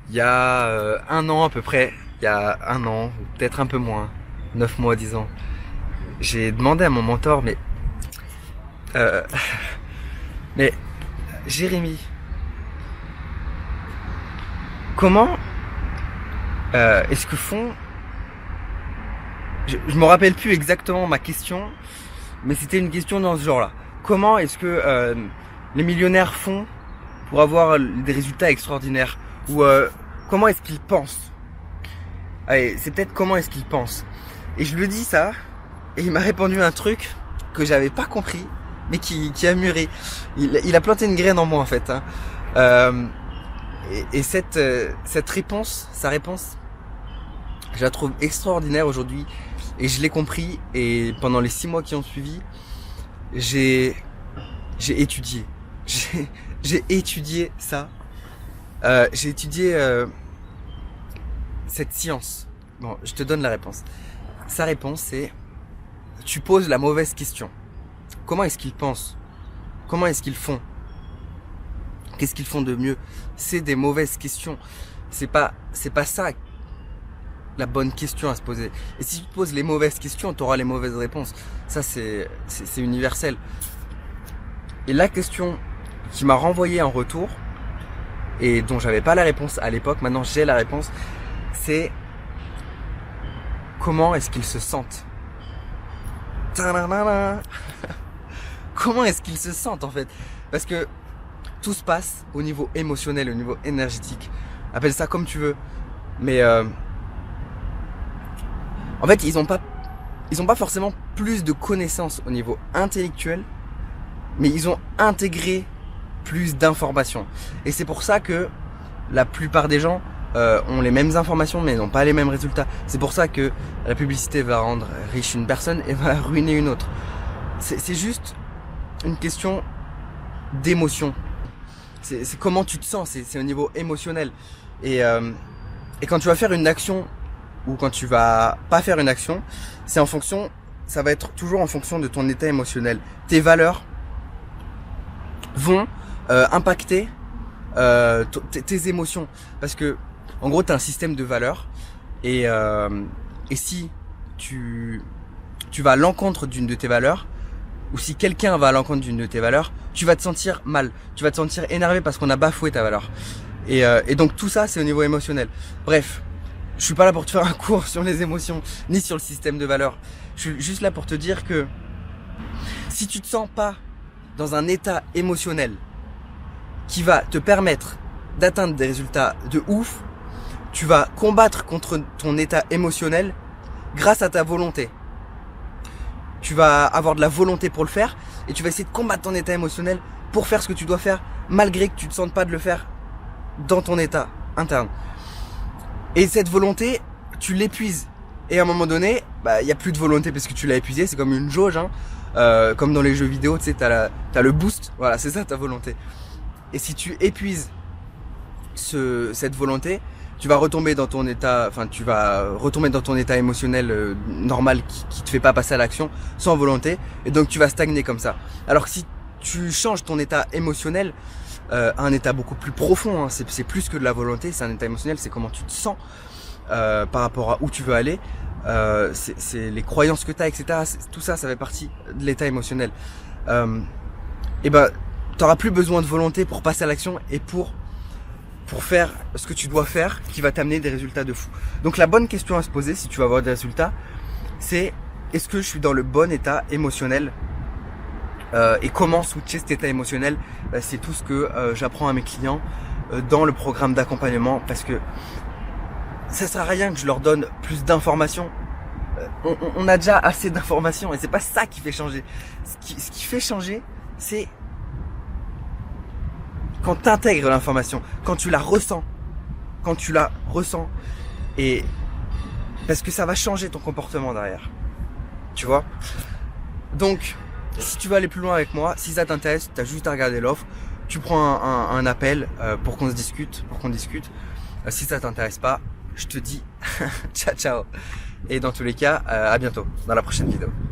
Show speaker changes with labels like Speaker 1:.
Speaker 1: Il y a un an à peu près, il y a un an, ou peut-être un peu moins, 9 mois, 10 ans, j'ai demandé à mon mentor, euh, mais Jérémy, comment est-ce que font... Je me rappelle plus exactement ma question, mais c'était une question dans ce genre-là. Comment est-ce que les millionnaires font pour avoir des résultats extraordinaires? Ou comment est-ce qu'ils pensent? Allez, c'est peut-être comment est-ce qu'ils pensent. Et je lui dis ça, et il m'a répondu un truc que j'avais pas compris, mais qui a mûri. Il a planté une graine en moi en fait. Hein. Et cette réponse, sa réponse, je la trouve extraordinaire aujourd'hui. Et je l'ai compris. Et pendant les 6 mois qui ont suivi, j'ai étudié. J'ai étudié ça. J'ai étudié cette science. Bon, je te donne la réponse. Sa réponse, c'est: tu poses la mauvaise question. Comment est-ce qu'ils pensent? Comment est-ce qu'ils font? Qu'est-ce qu'ils font de mieux? C'est des mauvaises questions. C'est pas ça la bonne question à se poser. Et si tu te poses les mauvaises questions, tu auras les mauvaises réponses. Ça, c'est universel. Et la question qui m'a renvoyé en retour, et dont j'avais pas la réponse à l'époque, maintenant j'ai la réponse, c'est: comment est-ce qu'ils se sentent? Tadadada. Comment est-ce qu'ils se sentent en fait? Parce que tout se passe au niveau émotionnel, au niveau énergétique. Appelle ça comme tu veux. Mais en fait, ils ont pas forcément plus de connaissances au niveau intellectuel, mais ils ont intégré plus d'informations. Et c'est pour ça que la plupart des gens ont les mêmes informations mais n'ont pas les mêmes résultats. C'est pour ça que la publicité va rendre riche une personne et va ruiner une autre. C'est juste une question d'émotion. C'est comment tu te sens, c'est au niveau émotionnel. Et quand tu vas faire une action ou quand tu vas pas faire une action, ça va être toujours en fonction de ton état émotionnel. Tes valeurs vont impacter tes émotions, parce que en gros, tu as un système de valeurs et si tu vas à l'encontre d'une de tes valeurs, ou si quelqu'un va à l'encontre d'une de tes valeurs, tu vas te sentir mal, tu vas te sentir énervé parce qu'on a bafoué ta valeur. Et donc tout ça, c'est au niveau émotionnel. Bref, je suis pas là pour te faire un cours sur les émotions, ni sur le système de valeurs. Je suis juste là pour te dire que si tu te sens pas dans un état émotionnel qui va te permettre d'atteindre des résultats de ouf, tu vas combattre contre ton état émotionnel grâce à ta volonté. Tu vas avoir de la volonté pour le faire et tu vas essayer de combattre ton état émotionnel pour faire ce que tu dois faire malgré que tu ne te sentes pas de le faire dans ton état interne. Et cette volonté, tu l'épuises. Et à un moment donné, il n'y a plus de volonté parce que tu l'as épuisé. C'est comme une jauge, hein. Comme dans les jeux vidéo, tu sais, t'as le boost. Voilà, c'est ça ta volonté. Et si tu épuises cette volonté, tu vas retomber dans ton état, émotionnel normal qui te fait pas passer à l'action sans volonté, et donc tu vas stagner comme ça. Alors que si tu changes ton état émotionnel à un état beaucoup plus profond, hein, c'est plus que de la volonté, c'est un état émotionnel, c'est comment tu te sens par rapport à où tu veux aller, c'est les croyances que tu as, etc. Tout ça, ça fait partie de l'état émotionnel. Et t'auras plus besoin de volonté pour passer à l'action et pour faire ce que tu dois faire qui va t'amener des résultats de fou. Donc la bonne question à se poser si tu veux avoir des résultats, c'est: est-ce que je suis dans le bon état émotionnel? Et comment switcher cet état émotionnel? C'est tout ce que j'apprends à mes clients dans le programme d'accompagnement, parce que ça sert à rien que je leur donne plus d'informations. On a déjà assez d'informations et c'est pas ça qui fait changer. Ce qui fait changer, c'est quand tu intègres l'information, quand tu la ressens, et parce que ça va changer ton comportement derrière, tu vois. Donc, si tu veux aller plus loin avec moi, si ça t'intéresse, tu as juste à regarder l'offre, tu prends un appel pour qu'on discute. Si ça t'intéresse pas, je te dis ciao ciao. Et dans tous les cas, à bientôt dans la prochaine vidéo.